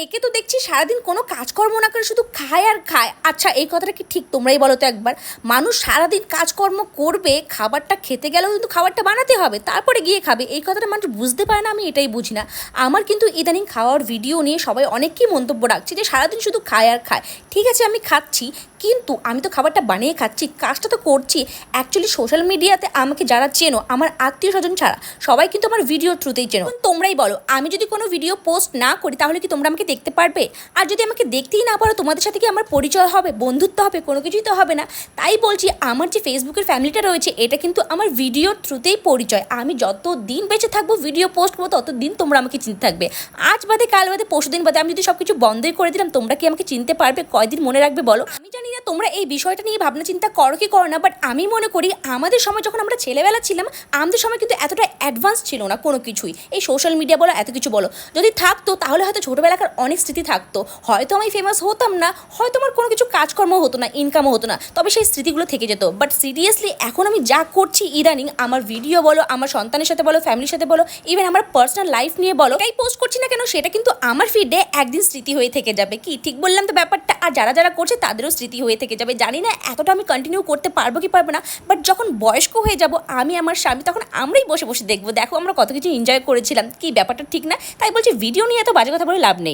একে তো দেখছি সারাদিন কোনো কাজকর্ম না করে শুধু খায় আর খায়। আচ্ছা, এই কথাটা কি ঠিক? তোমরাই বলো তো একবার। মানুষ সারাদিন কাজকর্ম করবে, খাবারটা খেতে গেলেও কিন্তু খাবারটা বানাতে হবে, তারপরে গিয়ে খাবে। এই কথাটা মানুষ বুঝতে পারে না, আমি এটাই বুঝি না। আমার কিন্তু ইদানিং খাওয়ার ভিডিও নিয়ে সবাই অনেকই মন্তব্য রাখছে যে সারাদিন শুধু খায় আর খায়। ঠিক আছে, আমি খাচ্ছি, কিন্তু আমি তো খাবারটা বানিয়ে খাচ্ছি, কাজটা তো করছি। অ্যাকচুয়ালি সোশ্যাল মিডিয়াতে আমাকে যারা চেনো, আমার আত্মীয় স্বজন ছাড়া সবাই কিন্তু আমার ভিডিওর থ্রুতেই চেনো। তোমরাই বলো, আমি যদি কোনো ভিডিও পোস্ট না করি তাহলে কি তোমরা আমাকে দেখতে পারবে? আর যদি আমাকে দেখতেই না পারো, তোমাদের সাথে কি আমার পরিচয় হবে, বন্ধুত্ব হবে? কোনো কিছুই তো হবে না। তাই বলছি, আমার যে ফেসবুকের ফ্যামিলিটা রয়েছে, এটা কিন্তু আমার ভিডিওর থ্রুতেই পরিচয়। আমি যত দিন বেঁচে থাকবো, ভিডিও পোস্ট করবো, তত দিন তোমরা আমাকে চিনতে থাকবে। আজ বাদে কাল বাদে পরশুদিন বাদে আমি যদি সব কিছু বন্ধই করে দিলাম, তোমরা কি আমাকে চিনতে পারবে? কয়দিন মনে রাখবে বলো? আমি জানি না তোমরা এই বিষয়টা নিয়ে ভাবনা চিন্তা করো কি করো না, বাট আমি মনে করি আমাদের সময় যখন আমরা ছেলেবেলা ছিলাম, আমাদের সময় কিন্তু এতটা অ্যাডভান্স ছিল না কোনো কিছুই। এই সোশ্যাল মিডিয়া বলো, এত কিছু বলো, যদি থাকতো তাহলে হয়তো ছোটোবেলাকার অনেক স্মৃতি থাকতো। হয়তো আমি ফেমাস হতাম না, হয়তো আমার কোনো কিছু কাজকর্ম হতো না, ইনকামও হতো না, তবে সেই স্মৃতিগুলো থেকে যেত। বাট সিরিয়াসলি এখন আমি যা করছি ইদানিং, আমার ভিডিও বলো, আমার সন্তানের সাথে বলো, ফ্যামিলির সাথে বলো, ইভেন আমার পার্সোনাল লাইফ নিয়ে বলো, এটাই পোস্ট করছি না কেন, সেটা কিন্তু আমার ফিডে একদিন স্মৃতি হয়ে থেকে যাবে। কি ঠিক বললাম তো ব্যাপারটা? আর যারা যারা করছে তাদেরও স্মৃতি হয়ে থেকে যাবে। জানি না এতটা আমি কন্টিনিউ করতে পারবো কি পারবো না, বাট যখন বয়স্ক হয়ে যাব আমি, আমার স্বামী, তখন আমরাই বসে বসে দেখবো, দেখো আমরা কত কিছু এনজয় করেছিলাম। কি ব্যাপারটা ঠিক না? তাই বলছি, ভিডিও নিয়ে এত বাজে কথা বলে লাভ নেই।